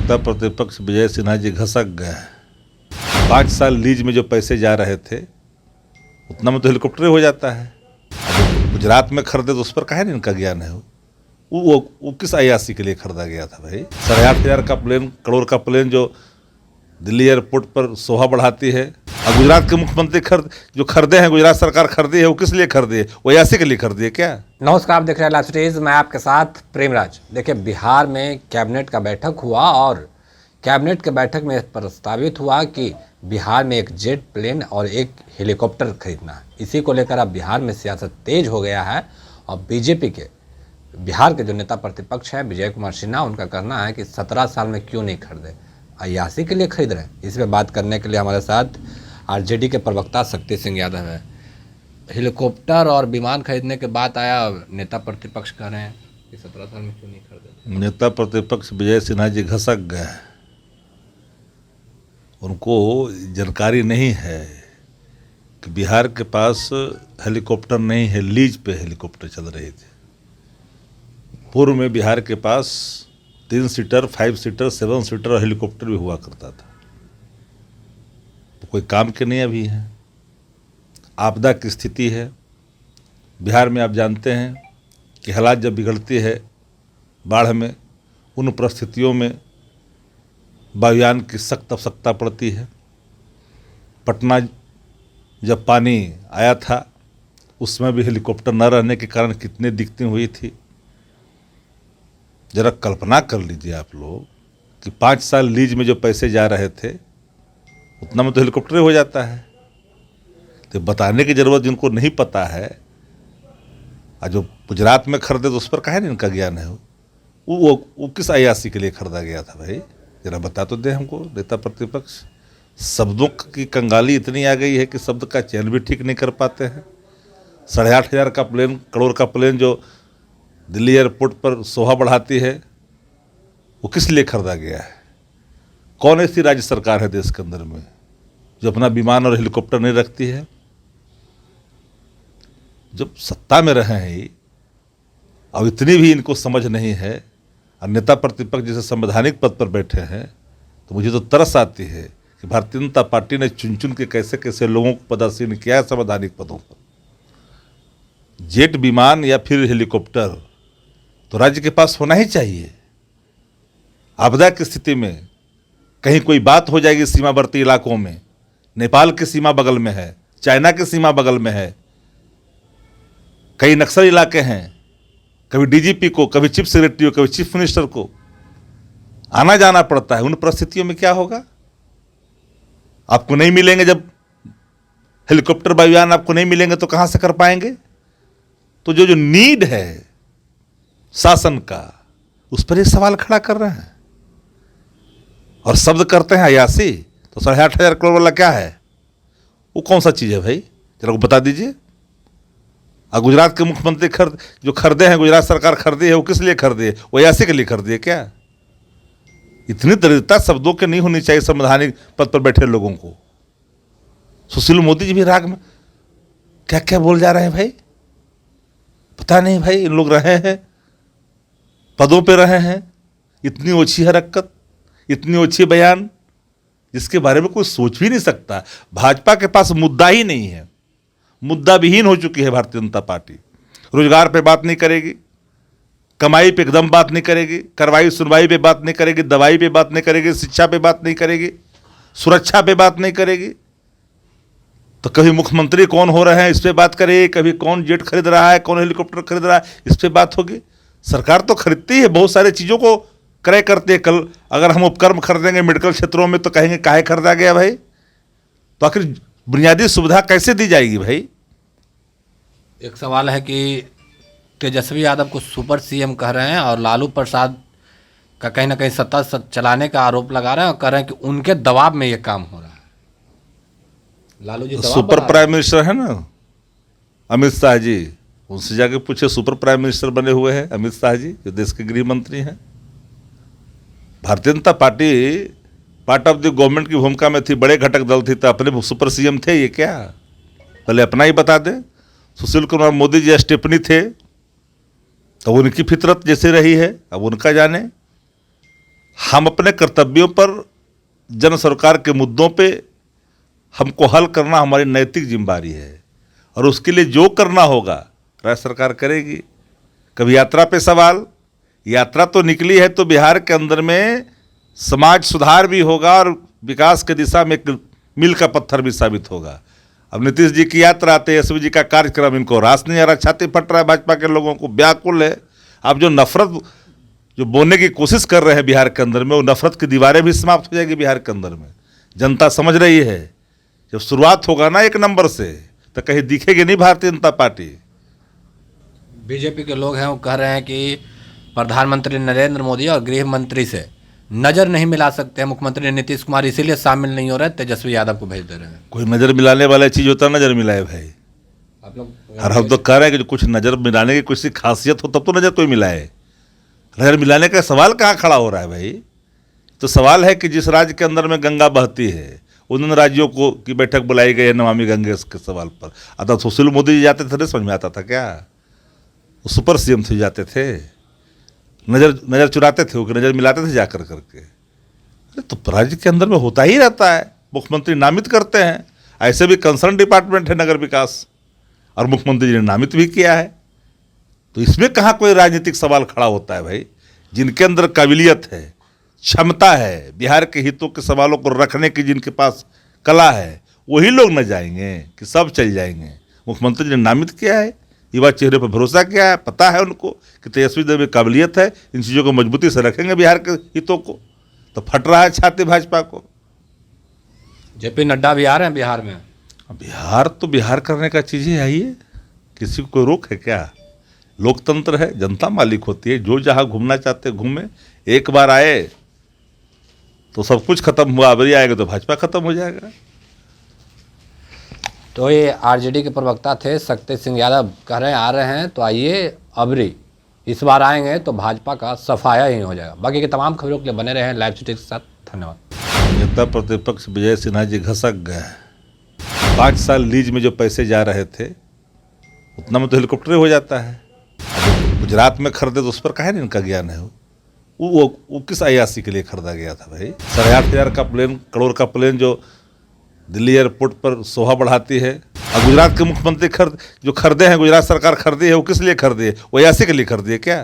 नेता प्रतिपक्ष विजय सिन्हा जी घसक गए। 5 साल लीज में जो पैसे जा रहे थे उतना में तो हेलीकॉप्टर हो जाता है। अब गुजरात में खरीदे तो उस पर काहे नहीं इनका ज्ञान है। वो किस अयासी के लिए खरीदा गया था भाई? 8,500 का प्लेन, करोड़ का प्लेन जो दिल्ली एयरपोर्ट पर शोभा बढ़ाती है। अब गुजरात के मुख्यमंत्री जो खरीदे हैं, गुजरात सरकार खरीदी है, वो किस लिए खरीदी है? वो अयासी के लिए खरीदी है क्या? नमस्कार, आप देख रहे हैं लाइव स्टेज। मैं आपके साथ प्रेमराज। देखिए, बिहार में कैबिनेट का बैठक हुआ और कैबिनेट के बैठक में प्रस्तावित हुआ कि बिहार में एक जेट प्लेन और एक हेलीकॉप्टर खरीदना है। इसी को लेकर अब बिहार में सियासत तेज हो गया है और बीजेपी के बिहार के जो नेता प्रतिपक्ष हैं विजय कुमार सिन्हा, उनका कहना है कि 17 साल में क्यों नहीं खरीदे, अयासी के लिए खरीद रहे हैं। इस पर बात करने के लिए हमारे साथ आरजेडी के प्रवक्ता शक्ति सिंह यादव है। हेलीकॉप्टर और विमान खरीदने के बाद आया, नेता प्रतिपक्ष कह रहे हैं कि 17 साल में क्यों नहीं खरीदे। नेता प्रतिपक्ष विजय सिन्हा जी घसक गए। उनको जानकारी नहीं है कि बिहार के पास हेलीकॉप्टर नहीं है, लीज पे हेलीकॉप्टर चल रही थी। पूर्व में बिहार के पास 3 सीटर, 5 सीटर, 7 सीटर और हेलीकॉप्टर भी हुआ करता था। तो कोई काम के नहीं अभी है। आपदा की स्थिति है बिहार में। आप जानते हैं कि हालात जब बिगड़ती है बाढ़ में, उन परिस्थितियों में वायुयान की सख्त आवश्यकता पड़ती है। पटना जब पानी आया था उसमें भी हेलीकॉप्टर न रहने के कारण कितनी दिक्कतें हुई थी। जरा कल्पना कर लीजिए आप लोग कि 5 साल लीज में जो पैसे जा रहे थे उतना में तो हेलीकॉप्टर हो जाता है। तो बताने की ज़रूरत जिनको नहीं पता है, और जो गुजरात में खरीदे तो उस पर काहे नहीं इनका ज्ञान है। वो किस अयासी के लिए खरीदा गया था भाई? जरा बता तो दे हमको नेता प्रतिपक्ष। शब्दों की कंगाली इतनी आ गई है कि शब्द का चयन भी ठीक नहीं कर पाते हैं। 8,500 का प्लेन, करोड़ का प्लेन जो दिल्ली एयरपोर्ट पर शोभा बढ़ाती है, वो किस लिए खरीदा गया है? कौन ऐसी राज्य सरकार है देश के अंदर में जो अपना विमान और हेलीकॉप्टर नहीं रखती है? जब सत्ता में रहे हैं अब इतनी भी इनको समझ नहीं है और नेता प्रतिपक्ष जैसे संवैधानिक पद पर बैठे हैं, तो मुझे तो तरस आती है कि भारतीय जनता पार्टी ने चुन चुन के कैसे कैसे लोगों को पदासीन किया है संवैधानिक पदों पर। जेट विमान या फिर हेलीकॉप्टर तो राज्य के पास होना ही चाहिए। आपदा की स्थिति में कहीं कोई बात हो जाएगी सीमावर्ती इलाकों में, नेपाल की सीमा बगल में है, चाइना की सीमा बगल में है, कई नक्सल इलाके हैं, कभी डीजीपी को, कभी चीफ सेक्रेटरी को, कभी चीफ मिनिस्टर को आना जाना पड़ता है। उन परिस्थितियों में क्या होगा? आपको नहीं मिलेंगे, जब हेलीकॉप्टर वायुयान आपको नहीं मिलेंगे तो कहां से कर पाएंगे? तो जो नीड है शासन का, उस पर ये सवाल खड़ा कर रहे हैं और शब्द करते हैं अयासी। तो 8,500 करोड़ वाला क्या है? वो कौन सा चीज़ है भाई? जरा को बता दीजिए। और गुजरात के मुख्यमंत्री जो खरीदे हैं, गुजरात सरकार खरीदी है, वो किस लिए खरीदी है? वो अयासी के लिए खरीदी है क्या? इतनी दरिद्रता शब्दों के नहीं होनी चाहिए संवैधानिक पद पर बैठे लोगों को। सुशील मोदी जी भी राग में क्या क्या बोल जा रहे हैं भाई? पता नहीं भाई, इन लोग रहे हैं पदों पे रहे हैं, इतनी ओछी हरकत, इतनी ओछी बयान जिसके बारे में कोई सोच भी नहीं सकता। भाजपा के पास मुद्दा ही नहीं है, मुद्दा विहीन हो चुकी है भारतीय जनता पार्टी। रोजगार पे बात नहीं करेगी, कमाई पे एकदम बात नहीं करेगी, कार्रवाई सुनवाई पे बात नहीं करेगी, दवाई पे बात नहीं करेगी, शिक्षा पे बात नहीं करेगी, सुरक्षा पे बात नहीं करेगी। तो कभी मुख्यमंत्री कौन हो रहे हैं इस पे बात करेगी, कभी कौन जेट खरीद रहा है, कौन हेलीकॉप्टर खरीद रहा है, इस पे बात होगी। सरकार तो खरीदती है, बहुत सारी चीज़ों को क्रय करती है। कल अगर हम उपकरण खरीदेंगे मेडिकल क्षेत्रों में तो कहेंगे काहे खरीदा गया भाई? तो आखिर बुनियादी सुविधा कैसे दी जाएगी भाई? एक सवाल है कि तेजस्वी यादव को सुपर सीएम कह रहे हैं और लालू प्रसाद का कहीं ना कहीं सत्ता चलाने का आरोप लगा रहे हैं और कह रहे हैं कि उनके दबाव में ये काम हो रहा है। लालू जी दबाव सुपर प्राइम मिनिस्टर है ना अमित शाह जी, उनसे जाके पूछे। सुपर प्राइम मिनिस्टर बने हुए हैं अमित शाह जी, जो देश के गृह मंत्री हैं। Bharatiya Janata party part of the government की भूमिका में थी, बड़े घटक दल थी, तो अपने सुपर सीएम थे ये क्या? पहले अपना ही बता दें। सुशील कुमार मोदी जी स्टेपनी थे, तो उनकी फितरत जैसे रही है अब उनका जाने। हम अपने कर्तव्यों पर, जन सरकार के मुद्दों पे हमको हल करना हमारी नैतिक जिम्मेदारी है, और उसके लिए जो करना होगा राज्य सरकार करेगी। कभी यात्रा पे सवाल, यात्रा तो निकली है तो बिहार के अंदर में समाज सुधार भी होगा और विकास की दिशा में एक मील का पत्थर भी साबित होगा। अब नीतीश जी की यात्रा, तेजस्वी जी का कार्यक्रम, इनको रास नहीं आ रहा, छाती फट रहा है, भाजपा के लोगों को व्याकुल है। अब जो नफरत जो बोलने की कोशिश कर रहे हैं बिहार के अंदर में, वो नफरत की दीवारें भी समाप्त हो जाएगी बिहार के अंदर में। जनता समझ रही है, जब शुरुआत होगा ना एक नंबर से, तो कहीं दिखेगी नहीं भारतीय जनता पार्टी। बीजेपी के लोग हैं वो कह रहे हैं कि प्रधानमंत्री नरेंद्र मोदी और गृह मंत्री से नज़र नहीं मिला सकते हैं मुख्यमंत्री नीतीश कुमार, इसीलिए शामिल नहीं हो रहे, तेजस्वी यादव को भेज दे रहे हैं। कोई नज़र मिलाने वाला चीज़ होता है, नज़र मिलाए भाई। आप लोग और हम तो कह रहे हैं कि जो कुछ नज़र मिलाने की कुछ खासियत हो तब तो नज़र कोई मिलाए। नज़र मिलाने का सवाल कहाँ खड़ा हो रहा है भाई? तो सवाल है कि जिस राज्य के अंदर में गंगा बहती है, उन राज्यों को की बैठक बुलाई गई है नमामि गंगे के सवाल पर। अतः सुशील मोदी जी जाते थे, नहीं समझ में आता था क्या? वो सुपर सीएम थे, जाते थे, नज़र चुराते थे, वो नज़र मिलाते थे जाकर करके। अरे तो राज्य के अंदर में होता ही रहता है, मुख्यमंत्री नामित करते हैं। ऐसे भी कंसर्न डिपार्टमेंट है नगर विकास, और मुख्यमंत्री जी ने नामित भी किया है। तो इसमें कहाँ कोई राजनीतिक सवाल खड़ा होता है भाई? जिनके अंदर काबिलियत है, क्षमता है, बिहार के हितों के सवालों को रखने की जिनके पास कला है, वही लोग न जाएंगे कि सब चल जाएंगे। मुख्यमंत्री जी ने नामित किया है, युवा चेहरे पर भरोसा किया है, पता है उनको कि तेजस्वी जी में काबिलियत है, इन चीज़ों को मजबूती से रखेंगे बिहार के हितों को। तो फट रहा है छाती भाजपा को। जेपी नड्डा भी आ रहे हैं बिहार में। बिहार तो बिहार करने का चीज़ ही है ही है, किसी को कोई रोक है क्या? लोकतंत्र है, जनता मालिक होती है, जो जहाँ घूमना चाहते घूमे। एक बार आए तो सब कुछ खत्म हुआ, अबरी आएगा तो भाजपा खत्म हो जाएगा। तो ये आरजेडी के प्रवक्ता थे शक्ति सिंह यादव, कह रहे हैं आ रहे हैं तो आइए, अबरी इस बार आएंगे तो भाजपा का सफाया ही हो जाएगा। बाकी की तमाम खबरों के लिए बने रहे लाइव सिटी के साथ। धन्यवाद। नेता प्रतिपक्ष विजय सिन्हा जी घसक गए। 5 साल लीज में जो पैसे जा रहे थे, उतना में तो हेलीकॉप्टर हो जाता है। अब गुजरात में खरीदे तो उस पर काहे नहीं इनका ज्ञान है? वो किस अयासी के लिए खरीदा गया था भाई? 8,500 का प्लेन, करोड़ का प्लेन जो दिल्ली एयरपोर्ट पर शोभा बढ़ाती है। अब गुजरात के मुख्यमंत्री जो खरीदे हैं, गुजरात सरकार खरीदी है, वो किस लिए खरीदी है? वो अयासी के लिए खरीदी है क्या?